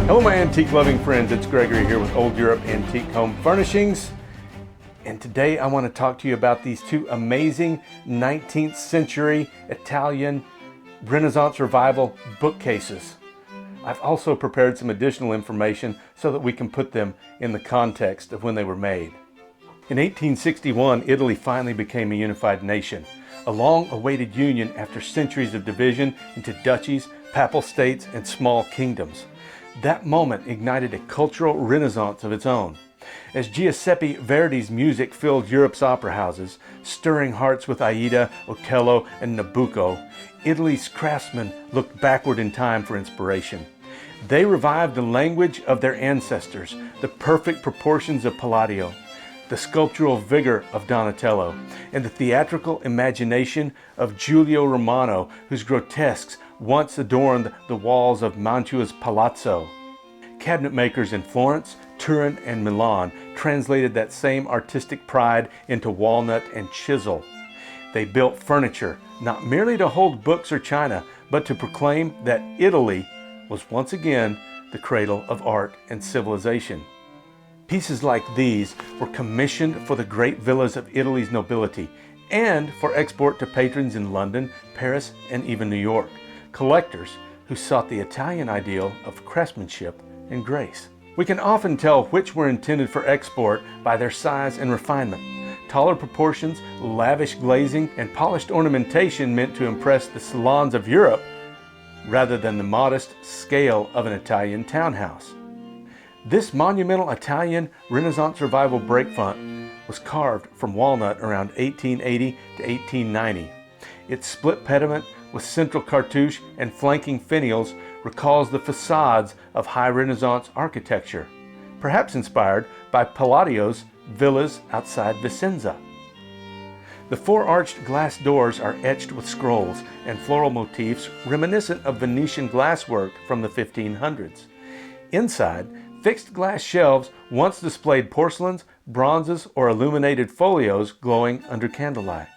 Hello my antique loving friends, it's Gregory here with Old Europe Antique Home Furnishings. And today I want to talk to you about these two amazing 19th century Italian Renaissance Revival bookcases. I've also prepared some additional information so that we can put them in the context of when they were made. In 1861, Italy finally became a unified nation, a long-awaited union after centuries of division into duchies, papal states, and small kingdoms. That moment ignited a cultural renaissance of its own. As Giuseppe Verdi's music filled Europe's opera houses, stirring hearts with Aida, Otello, and Nabucco, Italy's craftsmen looked backward in time for inspiration. They revived the language of their ancestors, the perfect proportions of Palladio, the sculptural vigor of Donatello, and the theatrical imagination of Giulio Romano, whose grotesques once adorned the walls of Mantua's Palazzo. Cabinet makers in Florence, Turin, and Milan translated that same artistic pride into walnut and chisel. They built furniture, not merely to hold books or china, but to proclaim that Italy was once again the cradle of art and civilization. Pieces like these were commissioned for the great villas of Italy's nobility and for export to patrons in London, Paris, and even New York, collectors who sought the Italian ideal of craftsmanship and grace. We can often tell which were intended for export by their size and refinement. Taller proportions, lavish glazing, and polished ornamentation meant to impress the salons of Europe rather than the modest scale of an Italian townhouse. This monumental Italian Renaissance Revival breakfront was carved from walnut around 1880 to 1890. Its split pediment with central cartouche and flanking finials recalls the facades of high Renaissance architecture, perhaps inspired by Palladio's villas outside Vicenza. The four arched glass doors are etched with scrolls and floral motifs reminiscent of Venetian glasswork from the 1500s. Inside, fixed glass shelves once displayed porcelains, bronzes, or illuminated folios glowing under candlelight.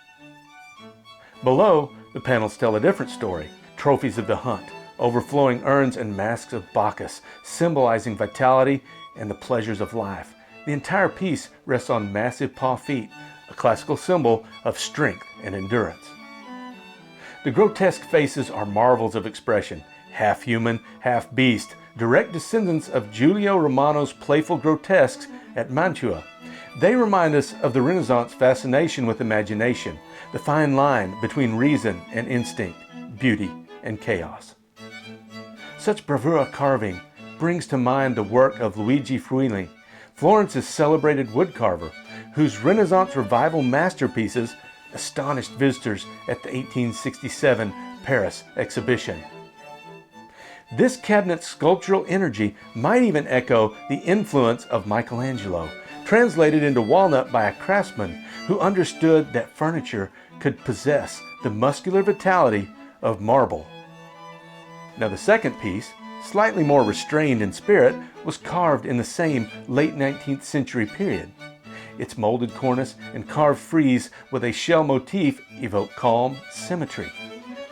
Below, the panels tell a different story. Trophies of the hunt, overflowing urns and masks of Bacchus, symbolizing vitality and the pleasures of life. The entire piece rests on massive paw feet, a classical symbol of strength and endurance. The grotesque faces are marvels of expression, half human, half beast, direct descendants of Giulio Romano's playful grotesques at Mantua. They remind us of the Renaissance fascination with imagination, the fine line between reason and instinct, beauty and chaos. Such bravura carving brings to mind the work of Luigi Fruini, Florence's celebrated woodcarver, whose Renaissance Revival masterpieces astonished visitors at the 1867 Paris exhibition. This cabinet's sculptural energy might even echo the influence of Michelangelo, translated into walnut by a craftsman who understood that furniture could possess the muscular vitality of marble. Now the second piece, slightly more restrained in spirit, was carved in the same late 19th century period. Its molded cornice and carved frieze with a shell motif evoke calm symmetry.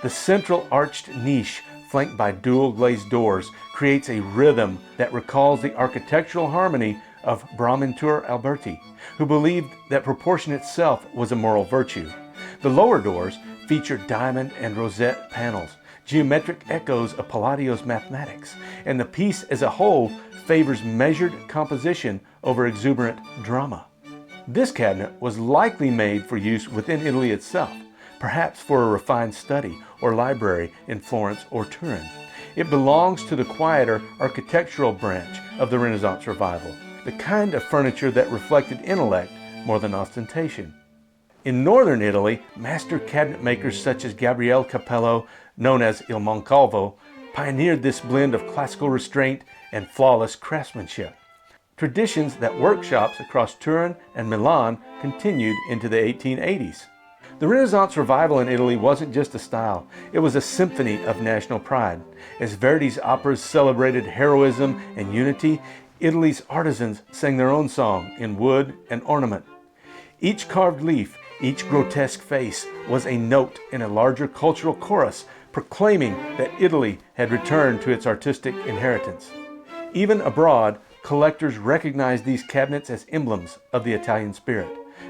The central arched niche, flanked by dual glazed doors, creates a rhythm that recalls the architectural harmony of Bramantur Alberti, who believed that proportion itself was a moral virtue. The lower doors feature diamond and rosette panels, geometric echoes of Palladio's mathematics, and the piece as a whole favors measured composition over exuberant drama. This cabinet was likely made for use within Italy itself, perhaps for a refined study or library in Florence or Turin. It belongs to the quieter architectural branch of the Renaissance Revival, the kind of furniture that reflected intellect more than ostentation. In northern Italy, master cabinet makers such as Gabriele Capello, known as Il Moncalvo, pioneered this blend of classical restraint and flawless craftsmanship. Traditions that workshops across Turin and Milan continued into the 1880s. The Renaissance Revival in Italy wasn't just a style, it was a symphony of national pride. As Verdi's operas celebrated heroism and unity, Italy's artisans sang their own song in wood and ornament. Each carved leaf, each grotesque face was a note in a larger cultural chorus, proclaiming that Italy had returned to its artistic inheritance. Even abroad, collectors recognized these cabinets as emblems of the Italian spirit,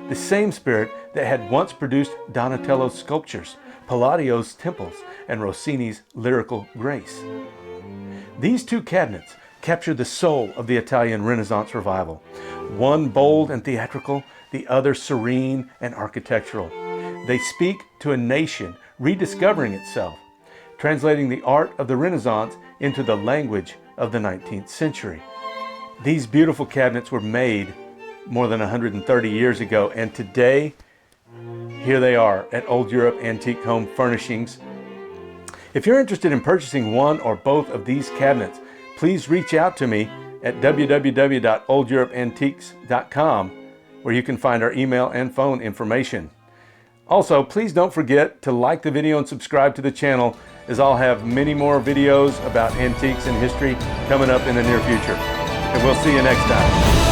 the same spirit that had once produced Donatello's sculptures, Palladio's temples, and Rossini's lyrical grace. These two cabinets capture the soul of the Italian Renaissance revival, one bold and theatrical, the other serene and architectural. They speak to a nation rediscovering itself, translating the art of the Renaissance into the language of the 19th century. These beautiful cabinets were made more than 130 years ago, and today, here they are at Old Europe Antique Home Furnishings. If you're interested in purchasing one or both of these cabinets, please reach out to me at www.oldeuropeantiques.com, where you can find our email and phone information. Also, please don't forget to like the video and subscribe to the channel, as I'll have many more videos about antiques and history coming up in the near future. And we'll see you next time.